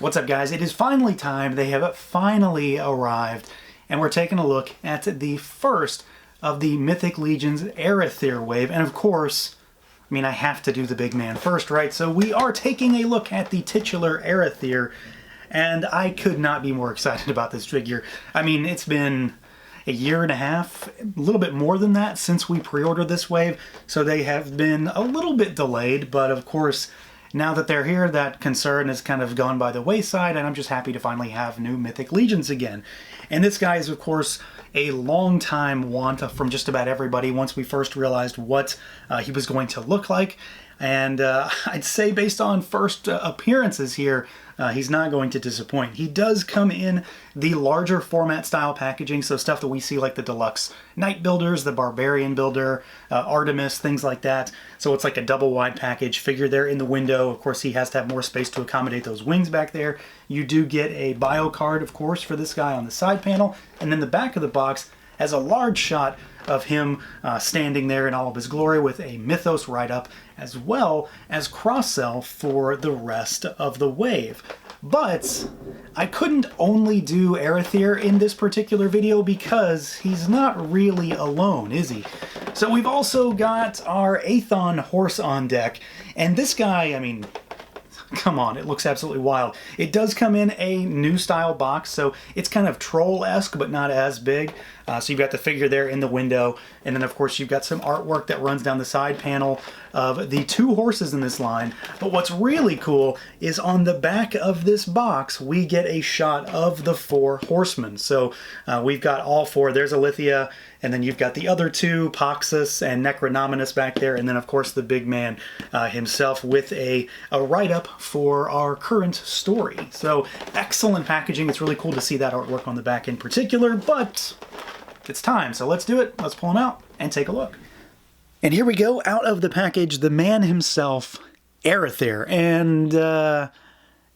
What's up, guys? It is finally time. They have finally arrived, and we're taking a look at the first of the Mythic Legion's ARETHYR wave. And of course, I mean, I have to do the big man first, right? So we are taking a look at the titular ARETHYR, and I could not be more excited about this figure. I mean, it's been a year and a half, a little bit more than that, since we pre-ordered this wave, so they have been a little bit delayed, but of course, now that they're here, that concern has kind of gone by the wayside, and I'm just happy to finally have new Mythic Legions again. And this guy is, of course, a long-time want from just about everybody once we first realized what he was going to look like. And I'd say based on first appearances here, he's not going to disappoint. He does come in the larger format style packaging, so stuff that we see like the Deluxe Knight Builders, the Barbarian Builder, Artemis, things like that. So it's like a double wide package figure there in the window. Of course, he has to have more space to accommodate those wings back there. You do get a bio card, of course, for this guy on the side panel. And then the back of the box has a large shot of him standing there in all of his glory with a Mythos write-up, as well as cross-sell for the rest of the wave. But I couldn't only do ARETHYR in this particular video because he's not really alone, is he? So we've also got our AETHON horse on deck, and this guy, I mean, come on, it looks absolutely wild. It does come in a new style box, so it's kind of troll-esque, but not as big. So you've got the figure there in the window, and then of course you've got some artwork that runs down the side panel of the two horses in this line. But what's really cool is on the back of this box, we get a shot of the 4 horsemen. So we've got all 4. There's ARETHYR, and then you've got the other 2, Poxus and Necronominus back there, and then of course the big man himself with a write-up for our current story. So excellent packaging. It's really cool to see that artwork on the back in particular, but it's time, so let's do it. Let's pull him out and take a look. And here we go, out of the package, the man himself, ARETHYR. And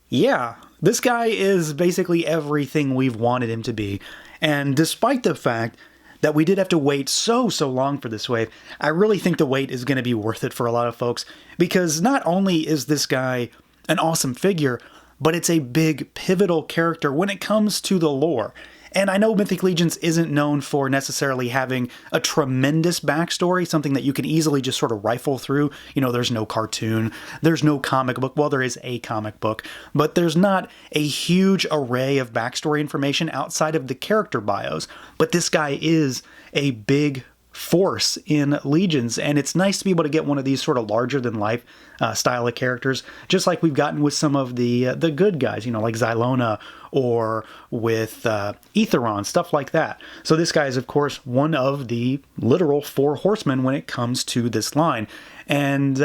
yeah, this guy is basically everything we've wanted him to be. And despite the fact that we did have to wait so long for this wave, I really think the wait is going to be worth it for a lot of folks, because not only is this guy an awesome figure, but it's a big pivotal character when it comes to the lore. And I know Mythic Legions isn't known for necessarily having a tremendous backstory, something that you can easily just sort of rifle through. You know, there's no cartoon, there's no comic book. Well, there is a comic book, but there's not a huge array of backstory information outside of the character bios. But this guy is a big force in Legions, and it's nice to be able to get one of these sort of larger-than-life style of characters, just like we've gotten with some of the good guys, you know, like Xylona or with Aetheron, stuff like that. So this guy is, of course, one of the literal 4 horsemen when it comes to this line. And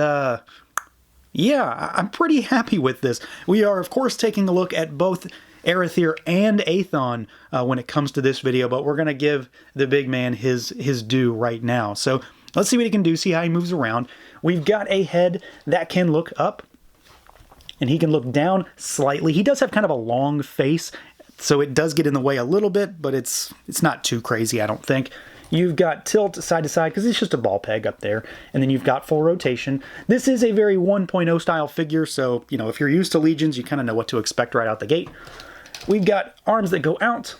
yeah, I'm pretty happy with this. We are, of course, taking a look at both ARETHYR and AETHON when it comes to this video, but we're going to give the big man his due right now. So let's see what he can do, see how he moves around. We've got a head that can look up, and he can look down slightly. He does have kind of a long face, so it does get in the way a little bit, but it's not too crazy, I don't think. You've got tilt side to side, because it's just a ball peg up there. And then you've got full rotation. This is a very 1.0 style figure, so, you know, if you're used to Legions, you kind of know what to expect right out the gate. We've got arms that go out.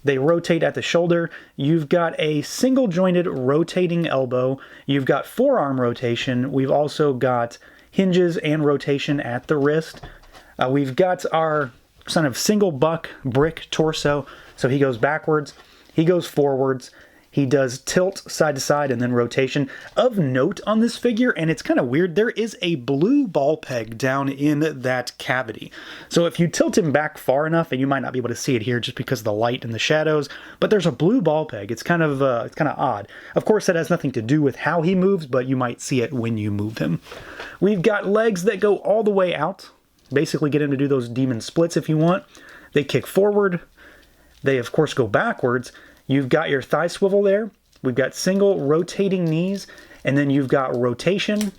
They rotate at the shoulder. You've got a single jointed rotating elbow. You've got forearm rotation. We've also got hinges and rotation at the wrist. We've got our kind of single buck brick torso. So he goes backwards, he goes forwards. He does tilt side to side and then rotation. Of note on this figure, and it's kind of weird, there is a blue ball peg down in that cavity. So if you tilt him back far enough, and you might not be able to see it here just because of the light and the shadows, but there's a blue ball peg. It's kind of odd. Of course, that has nothing to do with how he moves, but you might see it when you move him. We've got legs that go all the way out. Basically get him to do those demon splits if you want. They kick forward. They, of course, go backwards. You've got your thigh swivel there. We've got single rotating knees, and then you've got rotation,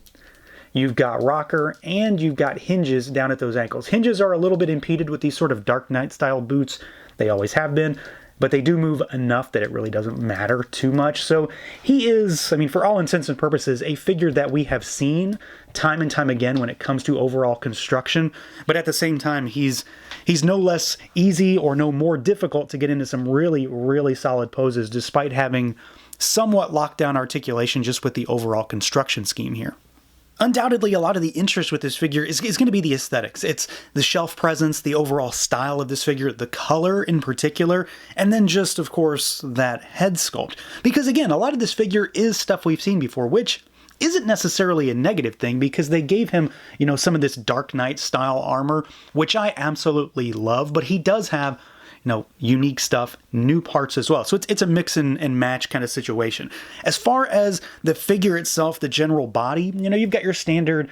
you've got rocker, and you've got hinges down at those ankles. Hinges are a little bit impeded with these sort of Dark Knight style boots. They always have been. but they do move enough that it really doesn't matter too much. So he is, I mean, for all intents and purposes, a figure that we have seen time and time again when it comes to overall construction, but at the same time, he's no less easy or no more difficult to get into some really, really solid poses, despite having somewhat locked down articulation just with the overall construction scheme here. Undoubtedly, a lot of the interest with this figure is going to be the aesthetics. It's the shelf presence, the overall style of this figure, the color in particular, and then just, of course, that head sculpt. Because again, a lot of this figure is stuff we've seen before, which isn't necessarily a negative thing, because they gave him, you know, some of this Dark Knight style armor, which I absolutely love, but he does have, you know, unique stuff, new parts as well. So it's a mix and match kind of situation. As far as the figure itself, the general body, you know, you've got your standard,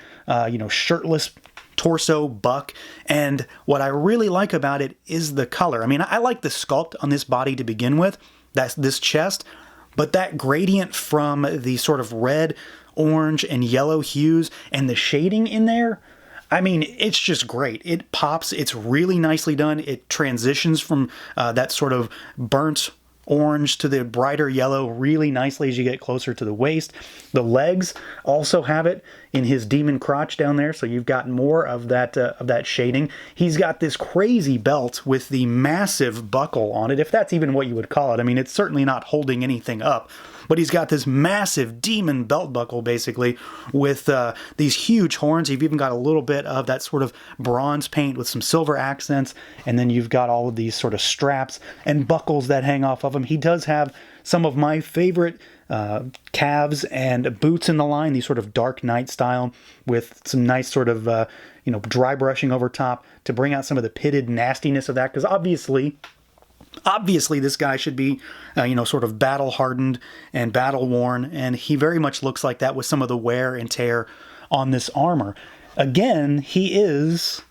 you know, shirtless torso buck, and what I really like about it is the color. I mean, I like the sculpt on this body to begin with, that's this chest, but that gradient from the sort of red, orange, and yellow hues and the shading in there, I mean, it's just great. It pops. It's really nicely done. It transitions from that sort of burnt orange to the brighter yellow really nicely as you get closer to the waist. The legs also have it in his demon crotch down there, so you've got more of that shading. He's got this crazy belt with the massive buckle on it, if that's even what you would call it. I mean, it's certainly not holding anything up, but he's got this massive demon belt buckle, basically, with these huge horns. You've even got a little bit of that sort of bronze paint with some silver accents, and then you've got all of these sort of straps and buckles that hang off of him. He does have some of my favorite calves and boots in the line, these sort of Dark Knight style, with some nice sort of, you know, dry brushing over top to bring out some of the pitted nastiness of that, because obviously this guy should be, you know, sort of battle-hardened and battle-worn, and he very much looks like that with some of the wear and tear on this armor. Again, he is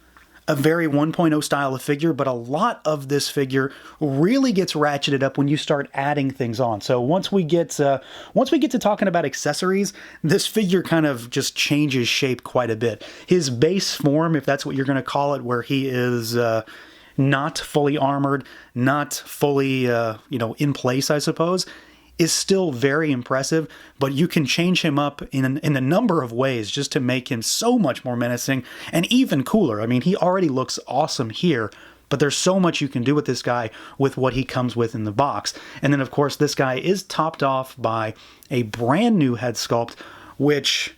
a very 1.0 style of figure, but a lot of this figure really gets ratcheted up when you start adding things on. So once we get to talking about accessories, this figure kind of just changes shape quite a bit. His base form, if that's what you're going to call it, where he is not fully armored, not fully, you know, in place, I suppose, is still very impressive, but you can change him up in a number of ways just to make him so much more menacing and even cooler. I mean, he already looks awesome here, but there's so much you can do with this guy with what he comes with in the box. And then, of course, this guy is topped off by a brand new head sculpt, which,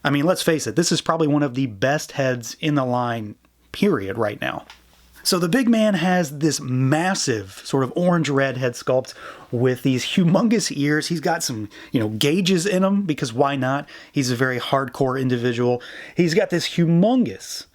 I mean, let's face it, this is probably one of the best heads in the line, period, right now. So the big man has this massive sort of orange-red head sculpt with these humongous ears. He's got some, you know, gauges in him, because why not? He's a very hardcore individual. He's got this humongous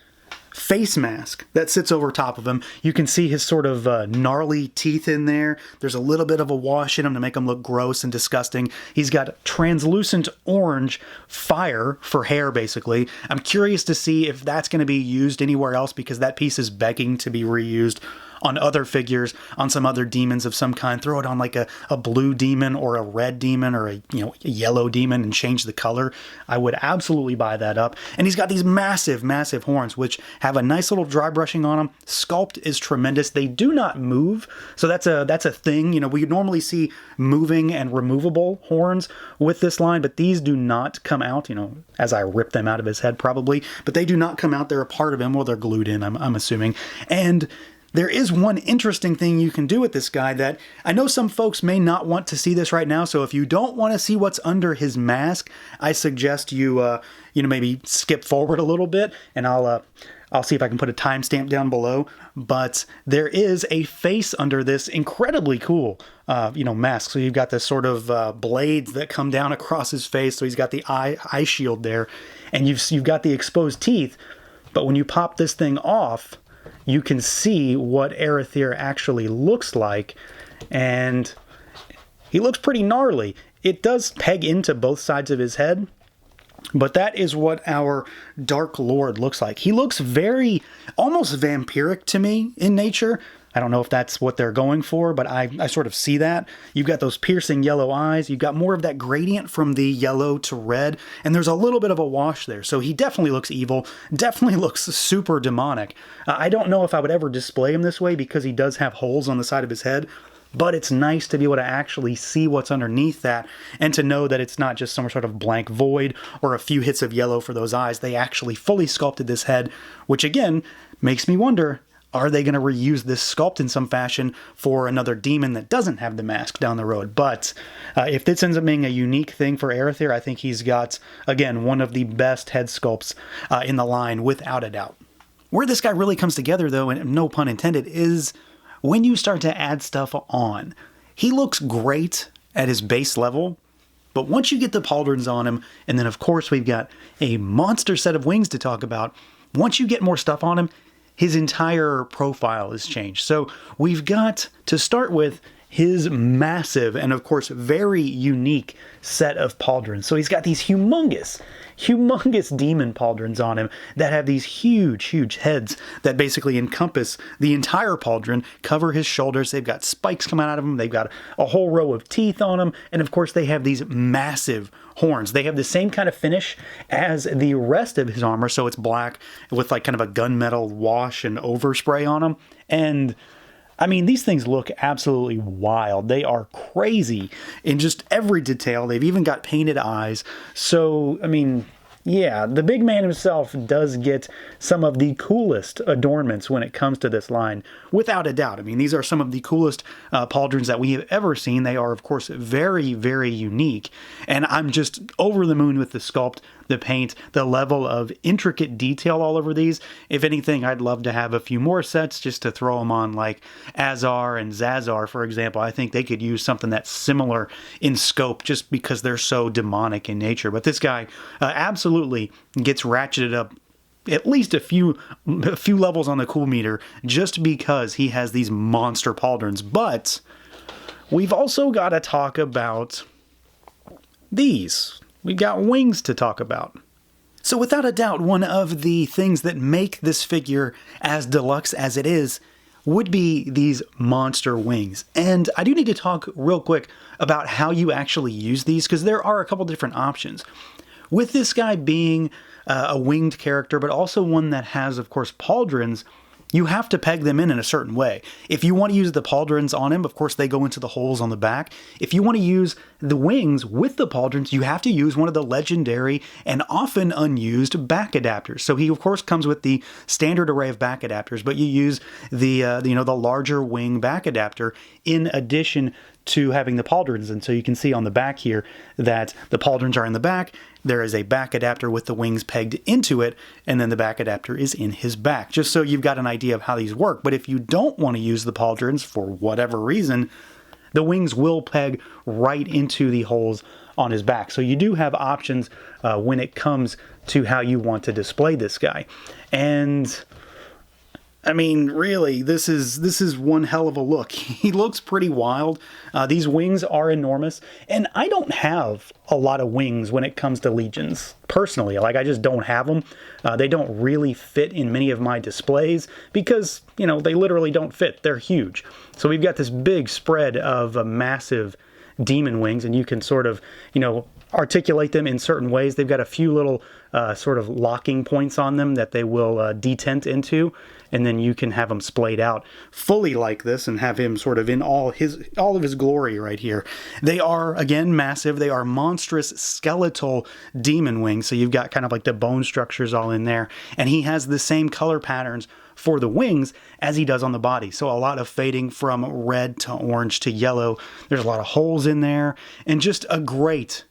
face mask that sits over top of him. You can see his sort of gnarly teeth in there. There's a little bit of a wash in him to make him look gross and disgusting. He's got translucent orange fire for hair, basically. I'm curious to see if that's going to be used anywhere else, because that piece is begging to be reused on other figures, on some other demons of some kind. Throw it on like a blue demon or a red demon or a yellow demon and change the color. I would absolutely buy that up. And he's got these massive, massive horns, which have a nice little dry brushing on them. Sculpt is tremendous. They do not move, so that's a thing. You know, we normally see moving and removable horns with this line, but these do not come out, you know, as I rip them out of his head probably, but they do not come out. They're a part of him, or they're glued in, I'm assuming. And there is one interesting thing you can do with this guy that I know some folks may not want to see this right now, so if you don't want to see what's under his mask, I suggest you, maybe skip forward a little bit, and I'll see if I can put a timestamp down below. But there is a face under this incredibly cool, mask. So you've got this sort of blades that come down across his face, so he's got the eye shield there, and you've got the exposed teeth, but when you pop this thing off, you can see what ARETHYR actually looks like, and he looks pretty gnarly. It does peg into both sides of his head, but that is what our Dark Lord looks like. He looks very, almost vampiric to me in nature. I don't know if that's what they're going for, but I sort of see that. You've got those piercing yellow eyes. You've got more of that gradient from the yellow to red, and there's a little bit of a wash there. So he definitely looks evil, definitely looks super demonic. I don't know if I would ever display him this way, because he does have holes on the side of his head, but it's nice to be able to actually see what's underneath that and to know that it's not just some sort of blank void or a few hits of yellow for those eyes. They actually fully sculpted this head, which again makes me wonder, are they going to reuse this sculpt in some fashion for another demon that doesn't have the mask down the road? But if this ends up being a unique thing for ARETHYR, I think he's got, again, one of the best head sculpts in the line, without a doubt. Where this guy really comes together, though, and no pun intended, is when you start to add stuff on. He looks great at his base level, but once you get the pauldrons on him, and then of course we've got a monster set of wings to talk about, once you get more stuff on him, his entire profile is changed. So we've got to start with his massive and of course very unique set of pauldrons. So he's got these humongous demon pauldrons on him that have these huge heads that basically encompass the entire pauldron, cover his shoulders. They've got spikes coming out of them. They've got a whole row of teeth on them. And of course they have these massive horns. They have the same kind of finish as the rest of his armor. So it's black with like kind of a gunmetal wash and overspray on them. And I mean, these things look absolutely wild. They are crazy in just every detail. They've even got painted eyes. So, I mean, yeah, the big man himself does get some of the coolest adornments when it comes to this line, without a doubt. I mean, these are some of the coolest pauldrons that we have ever seen. They are, of course, very unique. And I'm just over the moon with the sculpt, the paint, the level of intricate detail all over these. If anything, I'd love to have a few more sets just to throw them on, like Azar and Zazar, for example. I think they could use something that's similar in scope just because they're so demonic in nature. But this guy absolutely gets ratcheted up at least a few levels on the cool meter just because he has these monster pauldrons. But we've also got to talk about these. We've got wings to talk about. So without a doubt, one of the things that make this figure as deluxe as it is would be these monster wings. And I do need to talk real quick about how you actually use these, because there are a couple different options. With this guy being a winged character, but also one that has, of course, pauldrons, you have to peg them in a certain way. If you want to use the pauldrons on him, of course, they go into the holes on the back. If you want to use the wings with the pauldrons, you have to use one of the legendary and often unused back adapters. So he, of course, comes with the standard array of back adapters, but you use the larger wing back adapter in addition to having the pauldrons. And so you can see on the back here that the pauldrons are in the back. There is a back adapter with the wings pegged into it, and then the back adapter is in his back, just so you've got an idea of how these work. But if you don't want to use the pauldrons for whatever reason, the wings will peg right into the holes on his back. So you do have options when it comes to how you want to display this guy. And I mean, really, this is one hell of a look. He looks pretty wild. These wings are enormous, and I don't have a lot of wings when it comes to legions, personally. Like, I just don't have them. They don't really fit in many of my displays because, you know, they literally don't fit. They're huge. So we've got this big spread of massive demon wings, and you can sort of, you know, articulate them in certain ways. They've got a few little sort of locking points on them that they will detent into, and then you can have them splayed out fully like this and have him sort of in all of his glory right here. They are, again, massive. They are monstrous skeletal demon wings, so you've got kind of like the bone structures all in there, and he has the same color patterns for the wings as he does on the body. So a lot of fading from red to orange to yellow. There's a lot of holes in there, and just a great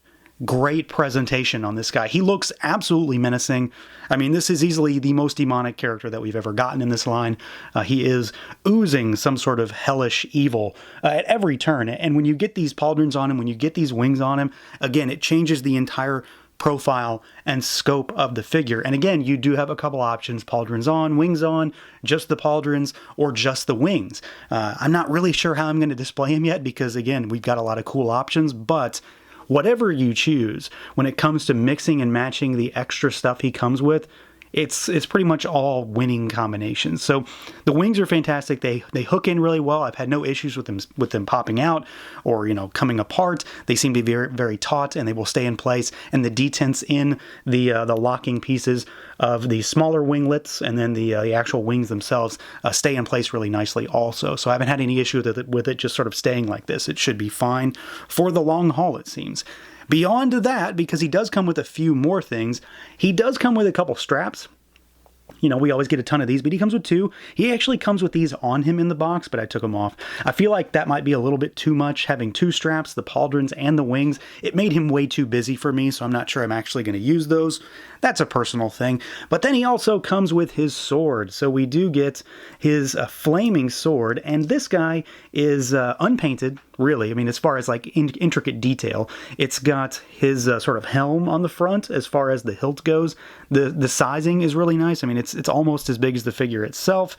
presentation on this guy. He looks absolutely menacing. I mean, this is easily the most demonic character that we've ever gotten in this line. He is oozing some sort of hellish evil at every turn. And when you get these pauldrons on him, when you get these wings on him, again, it changes the entire profile and scope of the figure. And again, you do have a couple options: pauldrons on, wings on, just the pauldrons, or just the wings. I'm not really sure how I'm going to display him yet because, again, we've got a lot of cool options, but whatever you choose, when it comes to mixing and matching the extra stuff he comes with, it's pretty much all winning combinations. So the wings are fantastic. They hook in really well. I've had no issues with them popping out or, you know, coming apart. They seem to be very, very taut, and they will stay in place. And the detents in the locking pieces of the smaller winglets and then the actual wings themselves stay in place really nicely also. So I haven't had any issue with it just sort of staying like this. It should be fine for the long haul, it seems. Beyond that, because he does come with a few more things, he does come with a couple straps. You know, we always get a ton of these, but he comes with 2. He actually comes with these on him in the box, but I took them off. I feel like that might be a little bit too much, having 2 straps, the pauldrons and the wings. It made him way too busy for me, so I'm not sure I'm actually going to use those. That's a personal thing. But then he also comes with his sword. So we do get his flaming sword, and this guy is unpainted, really. I mean, as far as like intricate detail, it's got his sort of helm on the front as far as the hilt goes. The sizing is really nice. I mean, it's almost as big as the figure itself,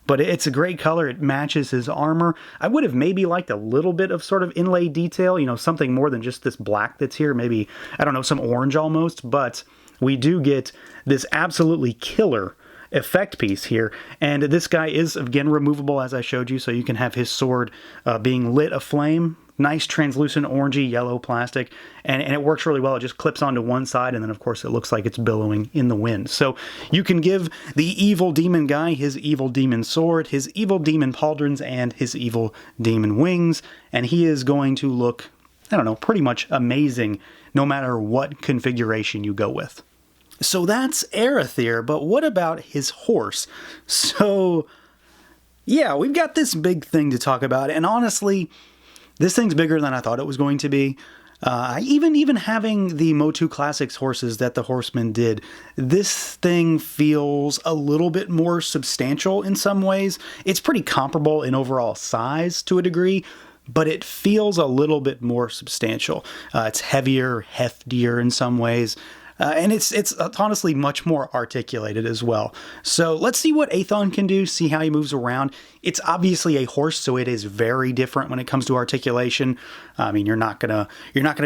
but it's a great color. It matches his armor. I would have maybe liked a little bit of sort of inlay detail, you know, something more than just this black that's here. Maybe, I don't know, some orange almost, but we do get this absolutely killer effect piece here, and this guy is again removable, as I showed you, so you can have his sword being lit aflame. Nice translucent orangey yellow plastic, and it works really well. It just clips onto one side, and then of course it looks like it's billowing in the wind. So you can give the evil demon guy his evil demon sword, his evil demon pauldrons, and his evil demon wings, and he is going to look, I don't know, pretty much amazing no matter what configuration you go with. So that's ARETHYR, but what about his horse? So yeah, we've got this big thing to talk about, and honestly, this thing's bigger than I thought it was going to be. Even having the Motu Classics horses that the Horsemen did, this thing feels a little bit more substantial in some ways. It's pretty comparable in overall size to a degree, but it feels a little bit more substantial. It's heavier, heftier in some ways. And it's honestly much more articulated as well. So let's see what Aethon can do, see how he moves around. It's obviously a horse, so it is very different when it comes to articulation. I mean, you're not gonna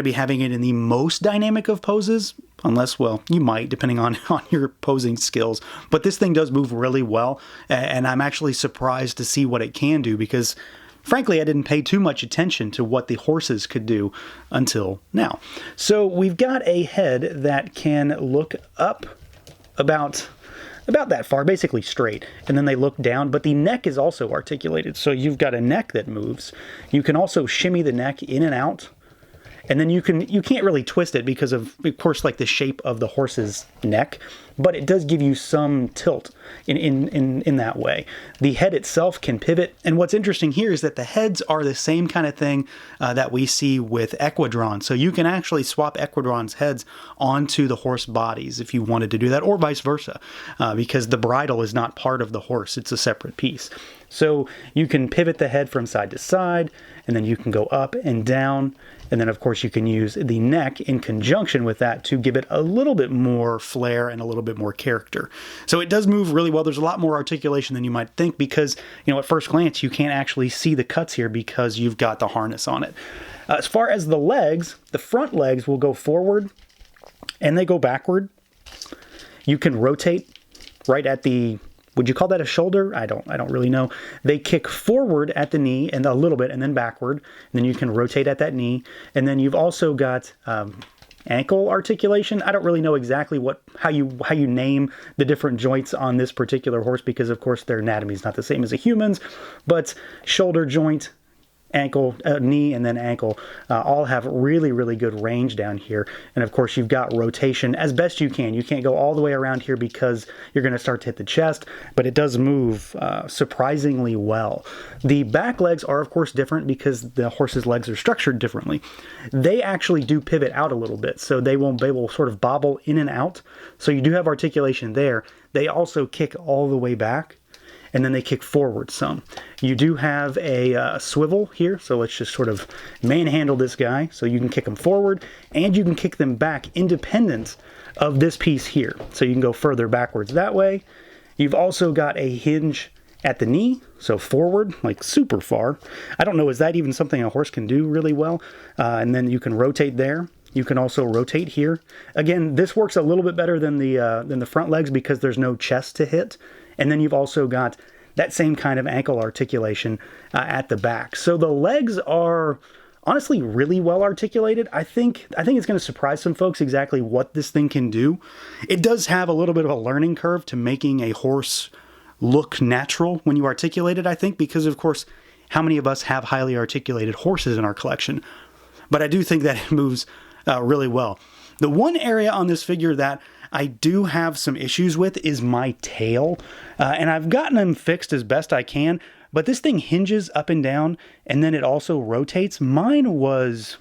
be having it in the most dynamic of poses, unless, well, you might, depending on your posing skills. But this thing does move really well, and I'm actually surprised to see what it can do, because frankly, I didn't pay too much attention to what the horses could do until now. So we've got a head that can look up about that far, basically straight, and then they look down, but the neck is also articulated. So you've got a neck that moves. You can also shimmy the neck in and out, and then you can't really twist it because of course, like the shape of the horse's neck, but it does give you some tilt in that way. The head itself can pivot, and what's interesting here is that the heads are the same kind of thing that we see with Equidron. So you can actually swap Equidron's heads onto the horse bodies if you wanted to do that, or vice versa, because the bridle is not part of the horse, it's a separate piece. So you can pivot the head from side to side, and then you can go up and down, and then of course you can use the neck in conjunction with that to give it a little bit more flair and a little bit more character. So it does move really well. There's a lot more articulation than you might think, because, you know, at first glance you can't actually see the cuts here because you've got the harness on it. As far as the legs, the front legs will go forward and they go backward. You can rotate right at the, would you call that a shoulder? I don't really know. They kick forward at the knee and a little bit, and then backward. And then you can rotate at that knee. And then you've also got ankle articulation. I don't really know exactly how you name the different joints on this particular horse, because of course their anatomy is not the same as a human's. But shoulder joint, ankle, knee, and then ankle all have really, really good range down here. And of course you've got rotation as best you can. You can't go all the way around here because you're going to start to hit the chest, but it does move surprisingly well. The back legs are of course different because the horse's legs are structured differently. They actually do pivot out a little bit, so they will sort of bobble in and out. So you do have articulation there. They also kick all the way back, and then they kick forward some. You do have a swivel here, so let's just sort of manhandle this guy. So you can kick them forward, and you can kick them back independent of this piece here. So you can go further backwards that way. You've also got a hinge at the knee, so forward, like super far. I don't know, is that even something a horse can do really well? And then you can rotate there. You can also rotate here. Again, this works a little bit better than the front legs because there's no chest to hit. And then you've also got that same kind of ankle articulation at the back. So the legs are honestly really well articulated. I think it's going to surprise some folks exactly what this thing can do. It does have a little bit of a learning curve to making a horse look natural when you articulate it, I think, because of course, how many of us have highly articulated horses in our collection? But I do think that it moves really well. The one area on this figure that I do have some issues with is my tail, and I've gotten them fixed as best I can, but this thing hinges up and down, and then it also rotates. Mine was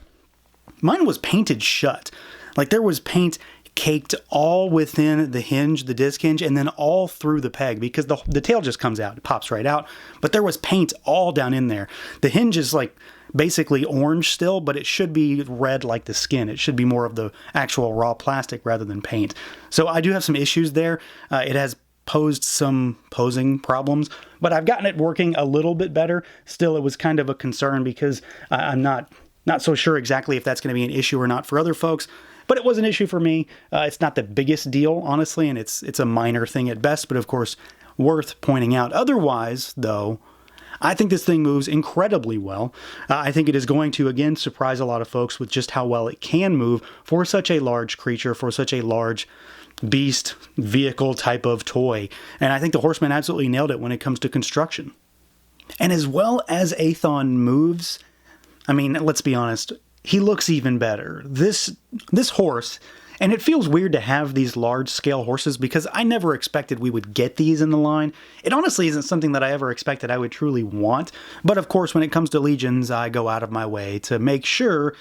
painted shut. Like there was paint caked all within the hinge, the disc hinge, and then all through the peg because the tail just comes out, it pops right out, but there was paint all down in there. The hinge is like basically orange still, but it should be red like the skin. It should be more of the actual raw plastic rather than paint. So I do have some issues there. It has posed some posing problems, but I've gotten it working a little bit better. Still, it was kind of a concern because I'm not so sure exactly if that's going to be an issue or not for other folks. But it was an issue for me. It's not the biggest deal, honestly, and it's a minor thing at best, but of course, worth pointing out. Otherwise, though, I think this thing moves incredibly well. I think it is going to, again, surprise a lot of folks with just how well it can move for such a large creature, for such a large beast, vehicle type of toy. And I think the Horsemen absolutely nailed it when it comes to construction. And as well as Aethon moves, I mean, let's be honest, he looks even better. This horse, and it feels weird to have these large-scale horses because I never expected we would get these in the line. It honestly isn't something that I ever expected I would truly want. But of course, when it comes to Legions, I go out of my way to make sure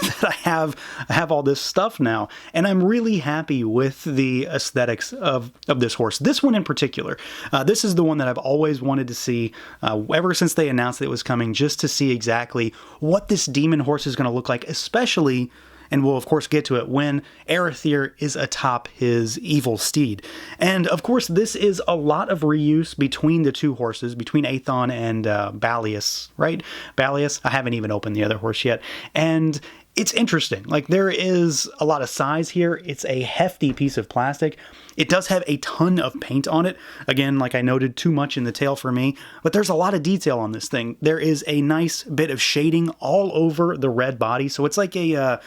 that I have all this stuff now. And I'm really happy with the aesthetics of this horse. This one in particular. This is the one that I've always wanted to see ever since they announced that it was coming, just to see exactly what this demon horse is going to look like, especially, and we'll of course get to it, when ARETHYR is atop his evil steed. And of course this is a lot of reuse between the two horses, between Aethon and Balius, right? Balius, I haven't even opened the other horse yet. And it's interesting. Like there is a lot of size here. It's a hefty piece of plastic. It does have a ton of paint on it. Again, like I noted, too much in the tail for me, but there's a lot of detail on this thing. There is a nice bit of shading all over the red body. So it's like a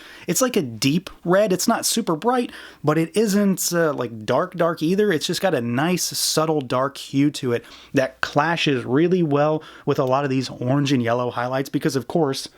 deep red. It's not super bright, but it isn't like dark either. It's just got a nice subtle dark hue to it that clashes really well with a lot of these orange and yellow highlights because of course,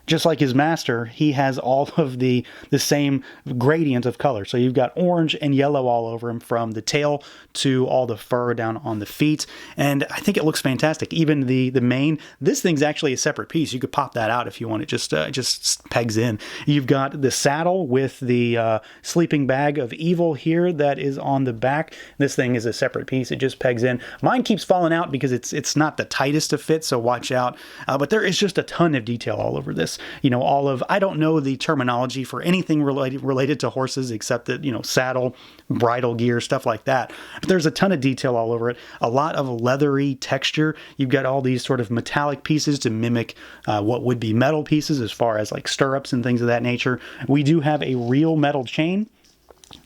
just like his master, he has all of the same gradient of color. So you've got orange and yellow all over him from the tail to all the fur down on the feet. And I think it looks fantastic. Even the mane, this thing's actually a separate piece. You could pop that out if you want. It just pegs in. You've got the saddle with the sleeping bag of evil here that is on the back. This thing is a separate piece. It just pegs in. Mine keeps falling out because it's not the tightest of fits, so watch out. But there is just a ton of detail all over this. You know, all of, I don't know the terminology for anything related to horses except that, you know, saddle, bridle gear, stuff like that. But there's a ton of detail all over it. A lot of leathery texture. You've got all these sort of metallic pieces to mimic what would be metal pieces as far as like stirrups and things of that nature. We do have a real metal chain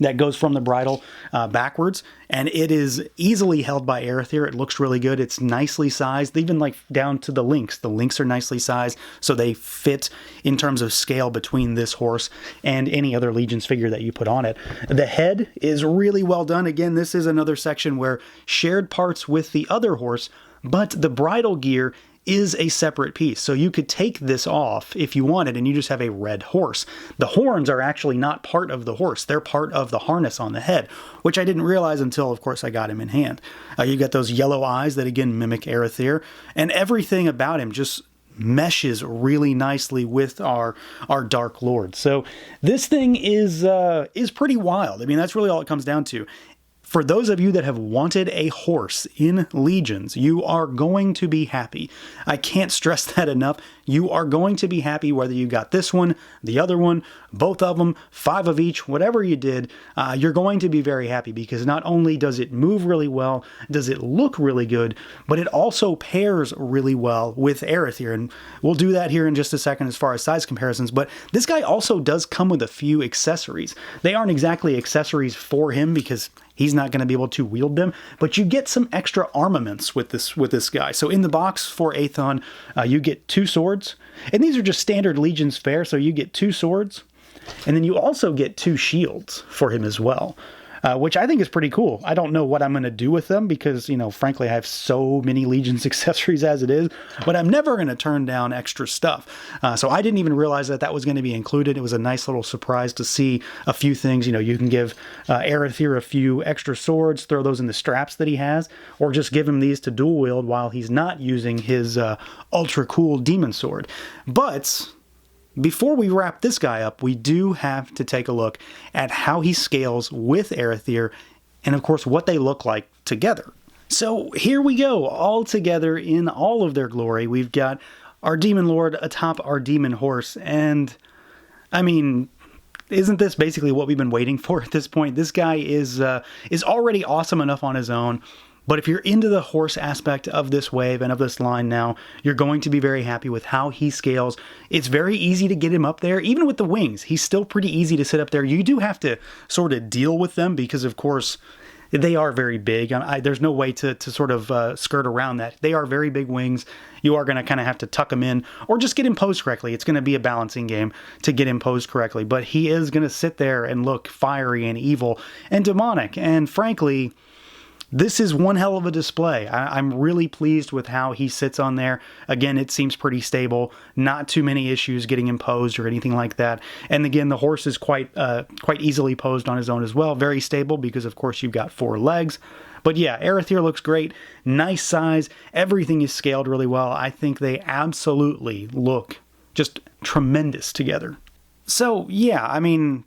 that goes from the bridle backwards, and it is easily held by ARETHYR. It looks really good. It's nicely sized, even like down to the links. The links are nicely sized, so they fit in terms of scale between this horse and any other Legions figure that you put on it. The head is really well done. Again, this is another section where shared parts with the other horse, but the bridle gear is a separate piece. So you could take this off if you wanted and you just have a red horse. The horns are actually not part of the horse. They're part of the harness on the head, which I didn't realize until, of course, I got him in hand. You got those yellow eyes that, again, mimic ARETHYR, and everything about him just meshes really nicely with our Dark Lord. So this thing is pretty wild. I mean, that's really all it comes down to. For those of you that have wanted a horse in Legions, you are going to be happy. I can't stress that enough. You are going to be happy whether you got this one, the other one, both of them, 5 of each, whatever you did, you're going to be very happy because not only does it move really well, does it look really good, but it also pairs really well with ARETHYR, and we'll do that here in just a second as far as size comparisons, but this guy also does come with a few accessories. They aren't exactly accessories for him because he's not going to be able to wield them, but you get some extra armaments with this guy. So in the box for Aethon, you get 2 swords, and these are just standard Legions fare, so you get 2 swords, and then you also get 2 shields for him as well. Which I think is pretty cool. I don't know what I'm going to do with them because, you know, frankly, I have so many Legions accessories as it is, but I'm never going to turn down extra stuff. So I didn't even realize that that was going to be included. It was a nice little surprise to see a few things. You know, you can give ARETHYR a few extra swords, throw those in the straps that he has, or just give him these to dual wield while he's not using his ultra cool demon sword. But before we wrap this guy up, we do have to take a look at how he scales with ARETHYR and, of course, what they look like together. So here we go, all together in all of their glory. We've got our Demon Lord atop our Demon Horse, and, I mean, isn't this basically what we've been waiting for at this point? This guy is already awesome enough on his own. But if you're into the horse aspect of this wave and of this line now, you're going to be very happy with how he scales. It's very easy to get him up there. Even with the wings, he's still pretty easy to sit up there. You do have to sort of deal with them because, of course, they are very big. There's no way to sort of skirt around that. They are very big wings. You are going to kind of have to tuck them in or just get him posed correctly. It's going to be a balancing game to get him posed correctly. But he is going to sit there and look fiery and evil and demonic. And frankly, this is one hell of a display. I'm really pleased with how he sits on there. Again, it seems pretty stable. Not too many issues getting him posed or anything like that. And again, the horse is quite easily posed on his own as well. Very stable because, of course, you've got 4 legs. But yeah, ARETHYR looks great. Nice size. Everything is scaled really well. I think they absolutely look just tremendous together. So yeah, I mean,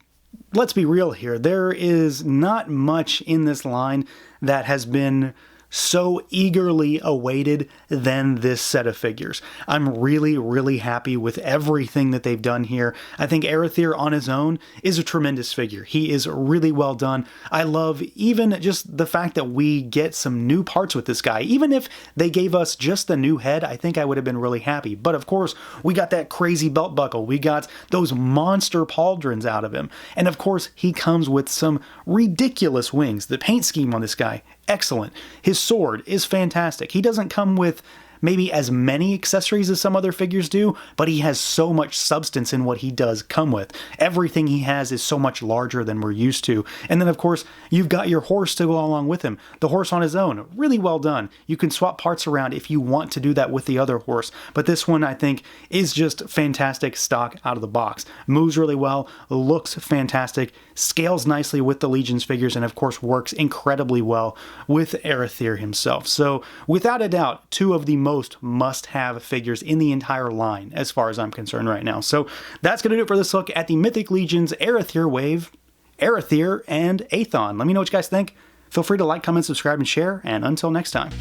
let's be real here. There is not much in this line that has been so eagerly awaited than this set of figures. I'm really, really happy with everything that they've done here. I think ARETHYR on his own is a tremendous figure. He is really well done. I love even just the fact that we get some new parts with this guy. Even if they gave us just the new head, I think I would have been really happy. But of course, we got that crazy belt buckle. We got those monster pauldrons out of him. And of course, he comes with some ridiculous wings. The paint scheme on this guy, excellent. His sword is fantastic. He doesn't come with maybe as many accessories as some other figures do, but he has so much substance in what he does come with. Everything he has is so much larger than we're used to. And then, of course, you've got your horse to go along with him. The horse on his own, really well done. You can swap parts around if you want to do that with the other horse, but this one, I think, is just fantastic stock out of the box. Moves really well, looks fantastic, scales nicely with the Legions figures, and of course works incredibly well with ARETHYR himself. So, without a doubt, 2 of the most must-have figures in the entire line, as far as I'm concerned right now. So that's going to do it for this look at the Mythic Legions ARETHYR wave, ARETHYR and Aethon. Let me know what you guys think. Feel free to like, comment, subscribe, and share, and until next time.